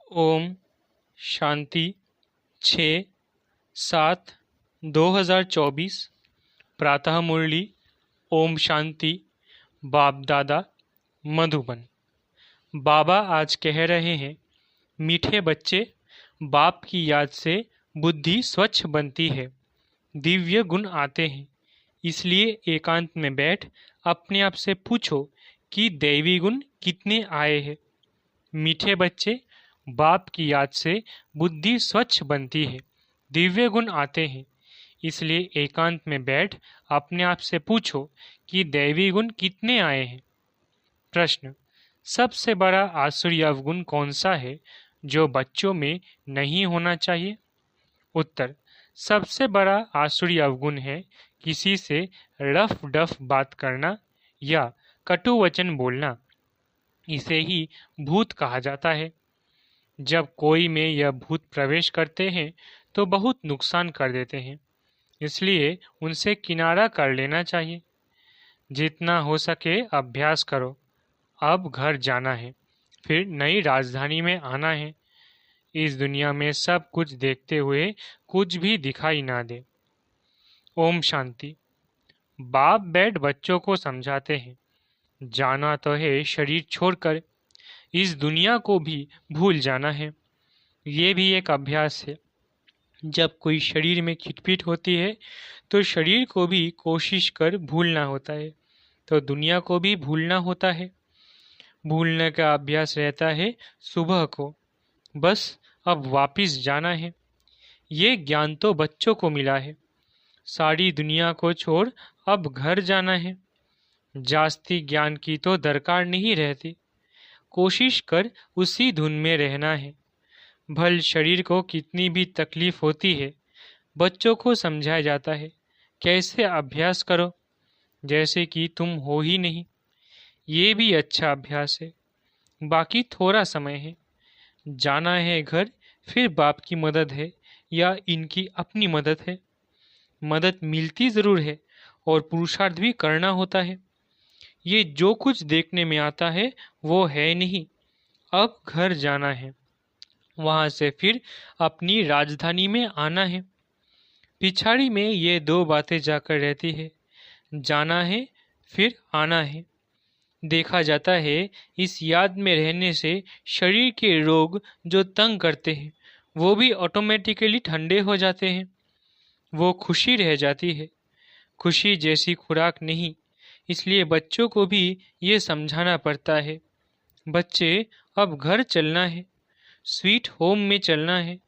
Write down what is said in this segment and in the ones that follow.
ओम शांति 6/7/2024 प्रातः मुरली। ओम शांति। बाप दादा मधुबन। बाबा आज कह रहे हैं, मीठे बच्चे, बाप की याद से बुद्धि स्वच्छ बनती है, दिव्य गुण आते हैं। इसलिए एकांत में बैठ अपने आप से पूछो कि दैवी गुण कितने आए हैं। मीठे बच्चे, बाप की याद से बुद्धि स्वच्छ बनती है, दिव्य गुण आते हैं। इसलिए एकांत में बैठ अपने आप से पूछो कि दैवी गुण कितने आए हैं। प्रश्न: सबसे बड़ा आसुरी अवगुण कौन सा है जो बच्चों में नहीं होना चाहिए? उत्तर: सबसे बड़ा आसुरी अवगुण है किसी से रफ डफ बात करना या कटु वचन बोलना। इसे ही भूत कहा जाता है। जब कोई में यह भूत प्रवेश करते हैं तो बहुत नुकसान कर देते हैं, इसलिए उनसे किनारा कर लेना चाहिए। जितना हो सके अभ्यास करो। अब घर जाना है, फिर नई राजधानी में आना है। इस दुनिया में सब कुछ देखते हुए कुछ भी दिखाई ना दे। ओम शांति। बाप बैठ बच्चों को समझाते हैं, जाना तो है शरीर छोड़कर, इस दुनिया को भी भूल जाना है। ये भी एक अभ्यास है। जब कोई शरीर में खिटपिट होती है तो शरीर को भी कोशिश कर भूलना होता है, तो दुनिया को भी भूलना होता है। भूलने का अभ्यास रहता है सुबह को, बस अब वापिस जाना है। ये ज्ञान तो बच्चों को मिला है। सारी दुनिया को छोड़ अब घर जाना है। जास्ती ज्ञान की तो दरकार नहीं रहती। कोशिश कर उसी धुन में रहना है। भल शरीर को कितनी भी तकलीफ होती है, बच्चों को समझाया जाता है, कैसे अभ्यास करो जैसे कि तुम हो ही नहीं। ये भी अच्छा अभ्यास है। बाकी थोड़ा समय है। जाना है घर, फिर बाप की मदद है या इनकी अपनी मदद है। मदद मिलती ज़रूर है और पुरुषार्थ भी करना होता है। ये जो कुछ देखने में आता है वो है नहीं। अब घर जाना है, वहां से फिर अपनी राजधानी में आना है। पिछाड़ी में ये दो बातें जाकर रहती है, जाना है फिर आना है। देखा जाता है इस याद में रहने से शरीर के रोग जो तंग करते हैं वो भी ऑटोमेटिकली ठंडे हो जाते हैं। वो खुशी रह जाती है। खुशी जैसी खुराक नहीं, इसलिए बच्चों को भी ये समझाना पड़ता है। बच्चे, अब घर चलना है, स्वीट होम में चलना है।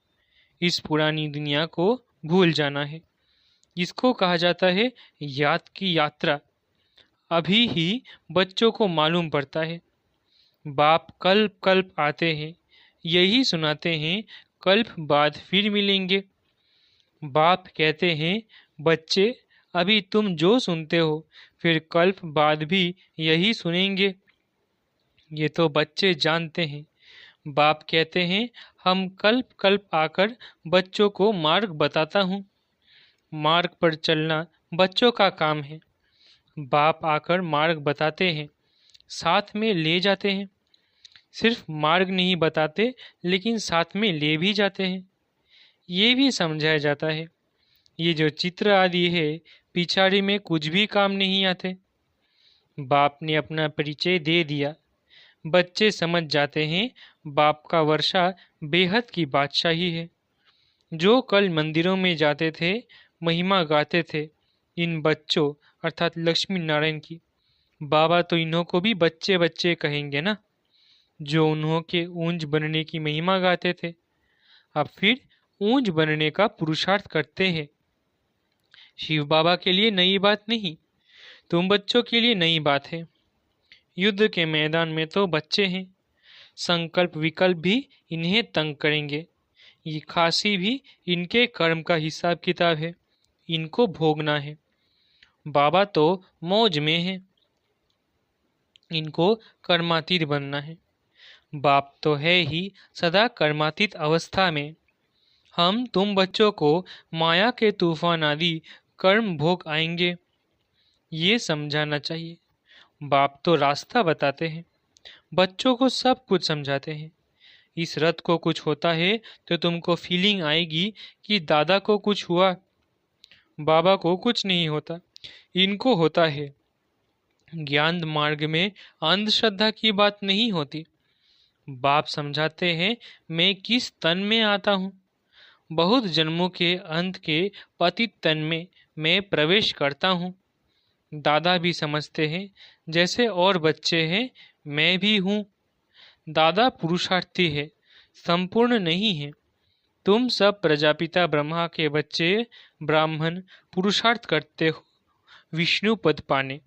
इस पुरानी दुनिया को भूल जाना है। इसको कहा जाता है याद की यात्रा। अभी ही बच्चों को मालूम पड़ता है। बाप कल्प कल्प आते हैं, यही सुनाते हैं, कल्प बाद फिर मिलेंगे। बाप कहते हैं, बच्चे, अभी तुम जो सुनते हो फिर कल्प बाद भी यही सुनेंगे। ये तो बच्चे जानते हैं। बाप कहते हैं, हम कल्प कल्प आकर बच्चों को मार्ग बताता हूँ। मार्ग पर चलना बच्चों का काम है। बाप आकर मार्ग बताते हैं, साथ में ले जाते हैं। सिर्फ मार्ग नहीं बताते, लेकिन साथ में ले भी जाते हैं। ये भी समझाया जाता है, ये जो चित्र आदि है पिछाड़ी में कुछ भी काम नहीं आते। बाप ने अपना परिचय दे दिया। बच्चे समझ जाते हैं बाप का वर्षा बेहद की बादशाही है। जो कल मंदिरों में जाते थे, महिमा गाते थे इन बच्चों अर्थात लक्ष्मी नारायण की, बाबा तो इन्हों को भी बच्चे बच्चे कहेंगे ना, जो उन्हों के ऊंच बनने की महिमा गाते थे, अब फिर ऊंच बनने का पुरुषार्थ करते हैं। शिव बाबा के लिए नई बात नहीं, तुम बच्चों के लिए नई बात है। युद्ध के मैदान में तो बच्चे हैं। संकल्प विकल्प भी इन्हें तंग करेंगे। ये खांसी भी इनके कर्म का हिसाब किताब है, इनको भोगना है। बाबा तो मौज में है, इनको कर्मातीत बनना है। बाप तो है ही सदा कर्मातीत अवस्था में। हम तुम बच्चों को माया के तूफान आदि कर्म भोग आएंगे, ये समझाना चाहिए। बाप तो रास्ता बताते हैं, बच्चों को सब कुछ समझाते हैं। इस रथ को कुछ होता है तो तुमको फीलिंग आएगी कि दादा को कुछ हुआ, बाबा को कुछ नहीं होता, इनको होता है। ज्ञान मार्ग में अंधश्रद्धा की बात नहीं होती। बाप समझाते हैं, मैं किस तन में आता हूँ। बहुत जन्मों के अंत के पतित तन में मैं प्रवेश करता हूँ। दादा भी समझते हैं, जैसे और बच्चे हैं मैं भी हूँ। दादा पुरुषार्थी है, संपूर्ण नहीं है। तुम सब प्रजापिता ब्रह्मा के बच्चे ब्राह्मण पुरुषार्थ करते हो विष्णु पद पाने।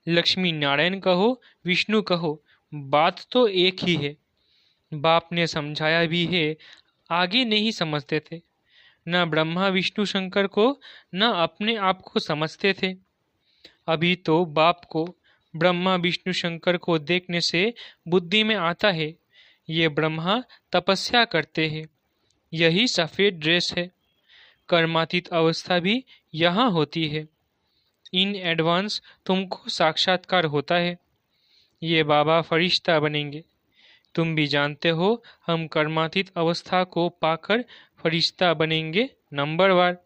लक्ष्मी नारायण कहो विष्णु कहो, बात तो एक ही है। बाप ने समझाया भी है, आगे नहीं समझते थे। न ब्रह्मा विष्णु शंकर को न अपने आप को समझते थे। अभी तो बाप को ब्रह्मा विष्णु शंकर को देखने से बुद्धि में आता है, ये ब्रह्मा तपस्या करते हैं, यही सफ़ेद ड्रेस है। कर्मातीत अवस्था भी यहाँ होती है। इन एडवांस तुमको साक्षात्कार होता है। ये बाबा फरिश्ता बनेंगे। तुम भी जानते हो हम कर्मातीत अवस्था को पाकर फरिश्ता बनेंगे नंबरवार।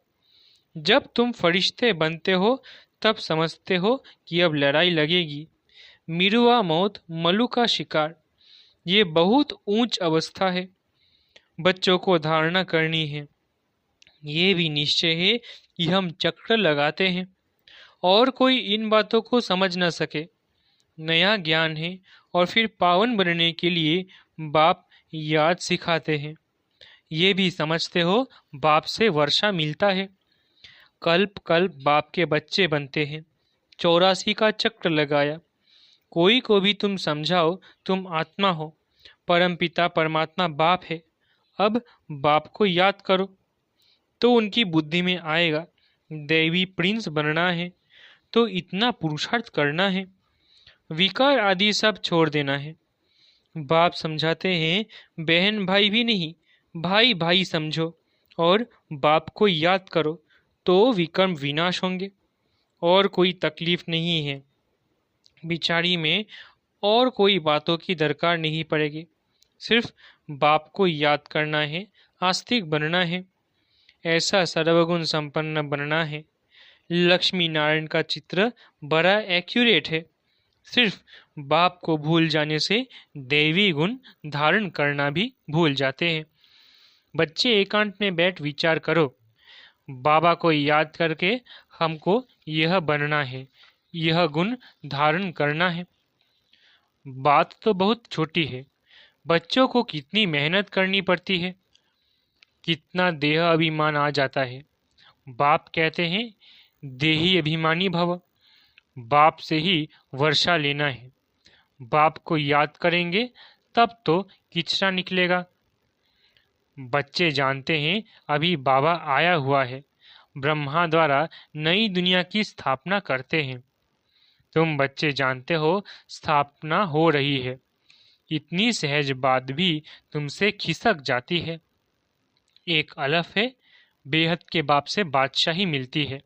जब तुम फरिश्ते बनते हो तब समझते हो कि अब लड़ाई लगेगी। मिरुआ मौत मलू का शिकार, ये बहुत ऊंच अवस्था है। बच्चों को धारणा करनी है। ये भी निश्चय है कि हम चक्र लगाते हैं और कोई इन बातों को समझ न सके। नया ज्ञान है और फिर पावन बनने के लिए बाप याद सिखाते हैं। ये भी समझते हो बाप से वर्षा मिलता है। कल्प कल्प बाप के बच्चे बनते हैं। 84 का चक्र लगाया। कोई को भी तुम समझाओ तुम आत्मा हो, परमपिता परमात्मा बाप है। अब बाप को याद करो तो उनकी बुद्धि में आएगा देवी प्रिंस बनना है तो इतना पुरुषार्थ करना है, विकार आदि सब छोड़ देना है। बाप समझाते हैं, बहन भाई भी नहीं, भाई भाई समझो और बाप को याद करो तो विकर्म विनाश होंगे और कोई तकलीफ नहीं है। बिचारी में और कोई बातों की दरकार नहीं पड़ेगी। सिर्फ बाप को याद करना है, आस्तिक बनना है, ऐसा सर्वगुण संपन्न बनना है। लक्ष्मी नारायण का चित्र बड़ा एक्यूरेट है। सिर्फ बाप को भूल जाने से दैवी गुण धारण करना भी भूल जाते हैं। बच्चे एकांत में बैठ विचार करो, बाबा को याद करके हमको यह बनना है, यह गुण धारण करना है। बात तो बहुत छोटी है। बच्चों को कितनी मेहनत करनी पड़ती है, कितना देह अभिमान आ जाता है। बाप कहते हैं, देही अभिमानी भव। बाप से ही वर्षा लेना है। बाप को याद करेंगे तब तो किचरा निकलेगा। बच्चे जानते हैं अभी बाबा आया हुआ है, ब्रह्मा द्वारा नई दुनिया की स्थापना करते हैं। तुम बच्चे जानते हो स्थापना हो रही है। इतनी सहज बात भी तुमसे खिसक जाती है। एक अलफ है, बेहद के बाप से बादशाही मिलती है।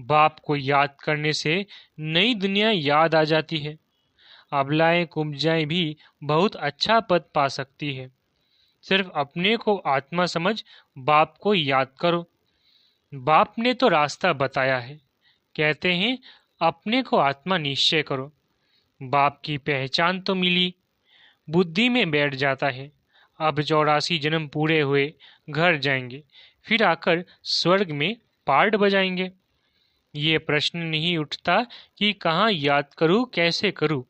बाप को याद करने से नई दुनिया याद आ जाती है। अबलाएं कुब्जाएं भी बहुत अच्छा पद पा सकती है। सिर्फ अपने को आत्मा समझ बाप को याद करो। बाप ने तो रास्ता बताया है। कहते हैं अपने को आत्मा निश्चय करो। बाप की पहचान तो मिली, बुद्धि में बैठ जाता है। अब 84 जन्म पूरे हुए, घर जाएंगे, फिर आकर स्वर्ग में पार्ट बजाएंगे। ये प्रश्न नहीं उठता कि कहाँ याद करूँ, कैसे करूँ।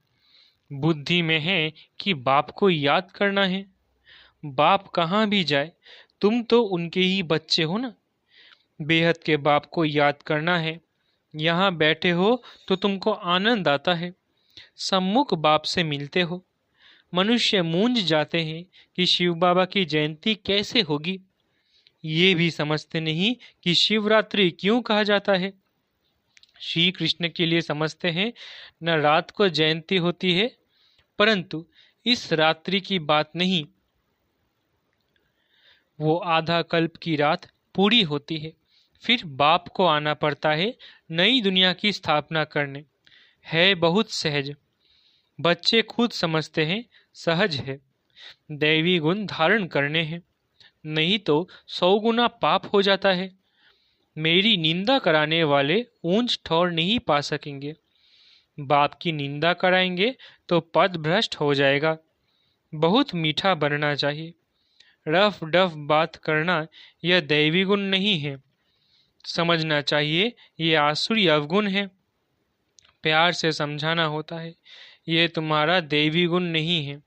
बुद्धि में है कि बाप को याद करना है। बाप कहाँ भी जाए तुम तो उनके ही बच्चे हो ना। बेहद के बाप को याद करना है। यहाँ बैठे हो तो तुमको आनंद आता है, सम्मुख बाप से मिलते हो। मनुष्य मूंझ जाते हैं कि शिव बाबा की जयंती कैसे होगी। ये भी समझते नहीं कि शिवरात्रि क्यों कहा जाता है। श्री कृष्ण के लिए समझते हैं न रात को जयंती होती है, परंतु इस रात्रि की बात नहीं, वो आधा कल्प की रात पूरी होती है। फिर बाप को आना पड़ता है नई दुनिया की स्थापना करने। है बहुत सहज, बच्चे खुद समझते हैं सहज है। दैवी गुण धारण करने हैं, नहीं तो 100 गुना पाप हो जाता है। मेरी निंदा कराने वाले ऊंच ठौर नहीं पा सकेंगे। बाप की निंदा कराएंगे तो पद भ्रष्ट हो जाएगा। बहुत मीठा बनना चाहिए। रफ डफ बात करना यह दैवी गुण नहीं है। समझना चाहिए ये आसुरी अवगुण है। प्यार से समझाना होता है, ये तुम्हारा दैवी गुण नहीं है।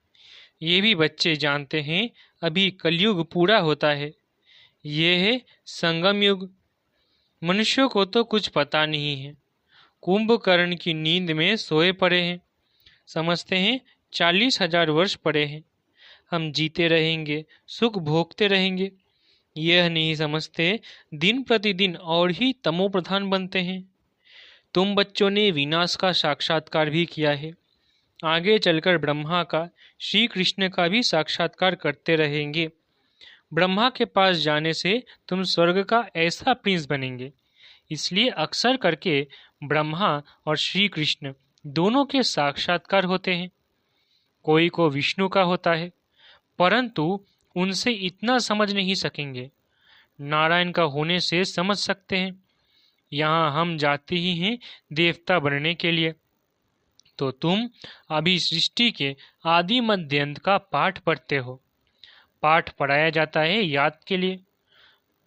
ये भी बच्चे जानते हैं, अभी कलयुग पूरा होता है। ये है संगम युग। मनुष्यों को तो कुछ पता नहीं है। कुंभकर्ण की नींद में सोए पड़े हैं, समझते हैं 40,000 वर्ष पड़े हैं, हम जीते रहेंगे, सुख भोगते रहेंगे। यह नहीं समझते दिन प्रतिदिन और ही तमोप्रधान बनते हैं। तुम बच्चों ने विनाश का साक्षात्कार भी किया है, आगे चलकर ब्रह्मा का, श्री कृष्ण का भी साक्षात्कार करते रहेंगे। ब्रह्मा के पास जाने से तुम स्वर्ग का ऐसा प्रिंस बनेंगे। इसलिए अक्सर करके ब्रह्मा और श्री कृष्ण दोनों के साक्षात्कार होते हैं। कोई को विष्णु का होता है, परंतु उनसे इतना समझ नहीं सकेंगे। नारायण का होने से समझ सकते हैं। यहाँ हम जाते ही हैं देवता बनने के लिए। तो तुम अभी सृष्टि के आदि मध्य अंत का पाठ पढ़ते हो। पाठ पढ़ाया जाता है याद के लिए।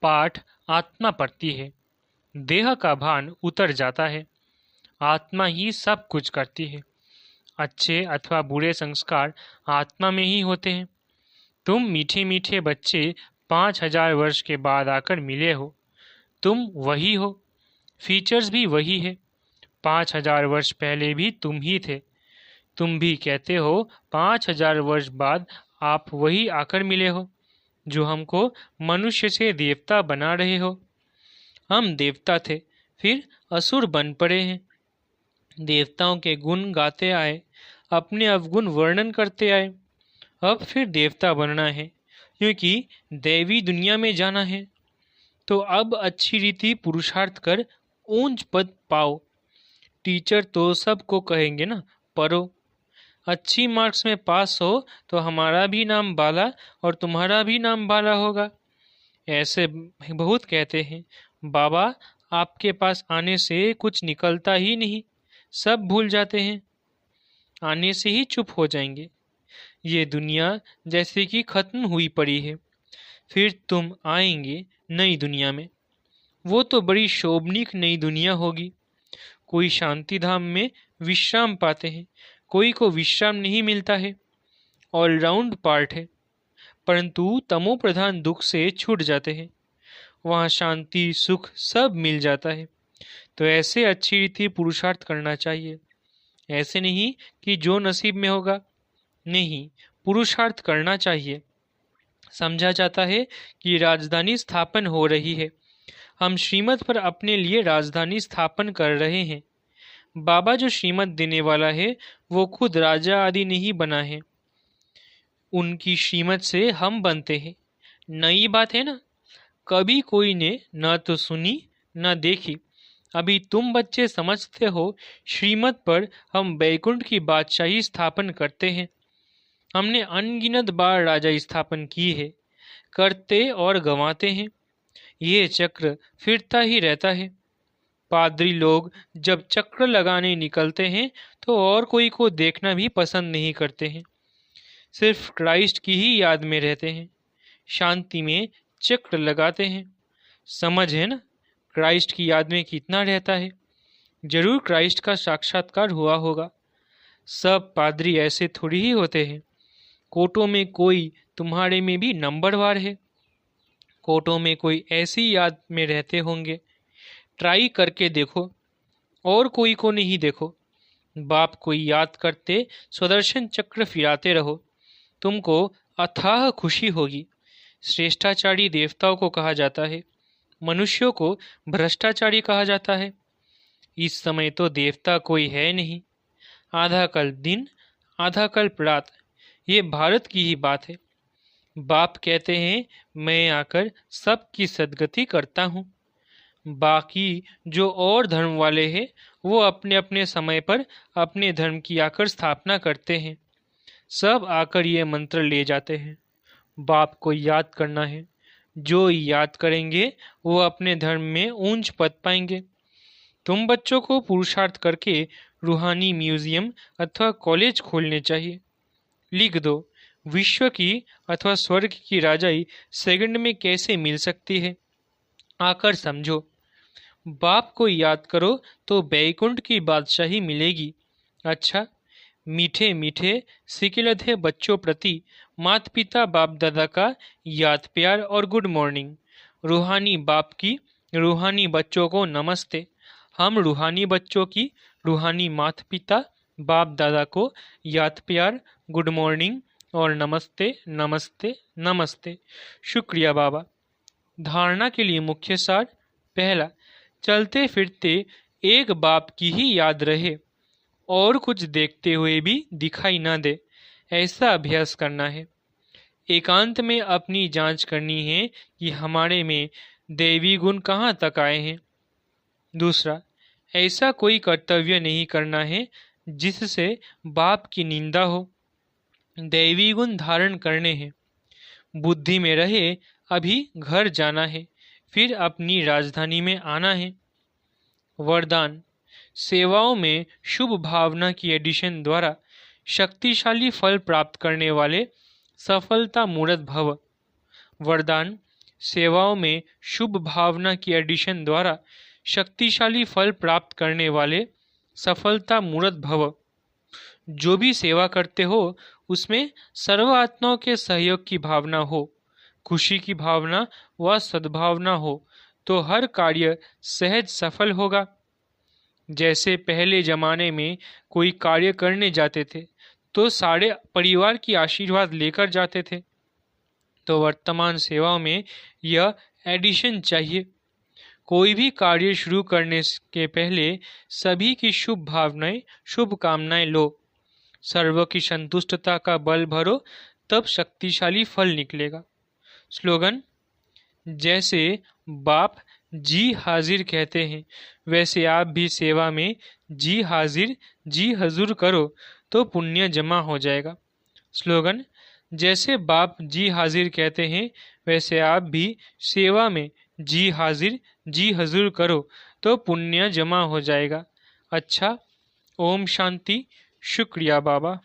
पाठ आत्मा पढ़ती है, देह का भान उतर जाता है। आत्मा ही सब कुछ करती है। अच्छे अथवा बुरे संस्कार आत्मा में ही होते हैं। तुम मीठे मीठे बच्चे 5,000 वर्ष के बाद आकर मिले हो। तुम वही हो, फीचर्स भी वही है। 5,000 वर्ष पहले भी तुम ही थे। तुम भी कहते हो 5,000 वर्ष बाद आप वही आकर मिले हो, जो हमको मनुष्य से देवता बना रहे हो। हम देवता थे, फिर असुर बन पड़े हैं। देवताओं के गुण गाते आए, अपने अवगुण वर्णन करते आए। अब फिर देवता बनना है, क्योंकि दैवी दुनिया में जाना है। तो अब अच्छी रीति पुरुषार्थ कर ऊंच पद पाओ। टीचर तो सबको कहेंगे ना, पढ़ो। अच्छी मार्क्स में पास हो तो हमारा भी नाम बाला और तुम्हारा भी नाम बाला होगा। ऐसे बहुत कहते हैं, बाबा आपके पास आने से कुछ निकलता ही नहीं, सब भूल जाते हैं, आने से ही चुप हो जाएंगे। ये दुनिया जैसे कि खत्म हुई पड़ी है। फिर तुम आएंगे नई दुनिया में। वो तो बड़ी शोभनीक नई दुनिया होगी। कोई शांति धाम में विश्राम पाते हैं, कोई को विश्राम नहीं मिलता है। ऑलराउंड पार्ट है, परंतु तमो प्रधान दुख से छूट जाते हैं। वहाँ शांति सुख सब मिल जाता है। तो ऐसे अच्छी रीति पुरुषार्थ करना चाहिए। ऐसे नहीं कि जो नसीब में होगा, नहीं, पुरुषार्थ करना चाहिए। समझा जाता है कि राजधानी स्थापन हो रही है। हम श्रीमत पर अपने लिए राजधानी स्थापन कर रहे हैं। बाबा जो श्रीमत देने वाला है वो खुद राजा आदि नहीं बना है, उनकी श्रीमत से हम बनते हैं। नई बात है ना, कभी कोई ने न तो सुनी न देखी। अभी तुम बच्चे समझते हो, श्रीमत पर हम बैकुंठ की बादशाही स्थापन करते हैं। हमने अनगिनत बार राजा स्थापन की है, करते और गंवाते हैं। ये चक्र फिरता ही रहता है। पादरी लोग जब चक्र लगाने निकलते हैं तो और कोई को देखना भी पसंद नहीं करते हैं, सिर्फ क्राइस्ट की ही याद में रहते हैं, शांति में चक्र लगाते हैं। समझ है ना, क्राइस्ट की याद में कितना रहता है। जरूर क्राइस्ट का साक्षात्कार हुआ होगा। सब पादरी ऐसे थोड़ी ही होते हैं। कोटों में कोई तुम्हारे में भी नंबरवार है। कोटों में कोई ऐसी याद में रहते होंगे। ट्राई करके देखो, और कोई को नहीं देखो। बाप को याद करते सुदर्शन चक्र फिराते रहो, तुमको अथाह खुशी होगी। श्रेष्ठाचारी देवताओं को कहा जाता है, मनुष्यों को भ्रष्टाचारी कहा जाता है। इस समय तो देवता कोई है नहीं। आधा कल दिन, आधा कल रात, ये भारत की ही बात है। बाप कहते हैं, मैं आकर सबकी सद्गति करता हूँ। बाकी जो और धर्म वाले हैं वो अपने अपने समय पर अपने धर्म की आकर स्थापना करते हैं। सब आकर ये मंत्र ले जाते हैं। बाप को याद करना है। जो याद करेंगे वो अपने धर्म में ऊंच पद पाएंगे। तुम बच्चों को पुरुषार्थ करके रूहानी म्यूजियम अथवा कॉलेज खोलने चाहिए। लिख दो, विश्व की अथवा स्वर्ग की राजाई सेकंड में कैसे मिल सकती है, आकर समझो। बाप को याद करो तो बैकुंठ की बादशाही मिलेगी। अच्छा, मीठे मीठे सिकिलधे बच्चों प्रति माता पिता बाप दादा का याद प्यार और गुड मॉर्निंग। रूहानी बाप की रूहानी बच्चों को नमस्ते। हम रूहानी बच्चों की रूहानी माता पिता बाप दादा को याद प्यार, गुड मॉर्निंग और नमस्ते नमस्ते नमस्ते। शुक्रिया बाबा। धारणा के लिए मुख्य सार। पहला, चलते फिरते एक बाप की ही याद रहे और कुछ देखते हुए भी दिखाई न दे, ऐसा अभ्यास करना है। एकांत में अपनी जांच करनी है कि हमारे में दैवी गुण कहाँ तक आए हैं। दूसरा, ऐसा कोई कर्तव्य नहीं करना है जिससे बाप की निंदा हो। दैवी गुण धारण करने हैं। बुद्धि में रहे अभी घर जाना है, फिर अपनी राजधानी में आना है। वरदान, सेवाओं में शुभ भावना की एडिशन द्वारा शक्तिशाली फल प्राप्त करने वाले सफलता मूर्त भव। वरदान, सेवाओं में शुभ भावना की एडिशन द्वारा शक्तिशाली फल प्राप्त करने वाले सफलता मूर्त भव। जो भी सेवा करते हो उसमें सर्व आत्माओं के सहयोग की भावना हो, खुशी की भावना व सद्भावना हो तो हर कार्य सहज सफल होगा। जैसे पहले जमाने में कोई कार्य करने जाते थे तो सारे परिवार की आशीर्वाद लेकर जाते थे, तो वर्तमान सेवाओं में यह एडिशन चाहिए। कोई भी कार्य शुरू करने के पहले सभी की शुभ भावनाएं, शुभ कामनाएं लो। सर्व की संतुष्टता का बल भरो, तब शक्तिशाली फल निकलेगा। स्लोगन, जैसे बाप जी हाजिर कहते हैं वैसे आप भी सेवा में जी हाजिर जी हजूर करो तो पुण्य जमा हो जाएगा। स्लोगन, जैसे बाप जी हाजिर कहते हैं वैसे आप भी सेवा में जी हाजिर जी हजूर करो तो पुण्य जमा हो जाएगा। अच्छा, ओम शांति। शुक्रिया बाबा।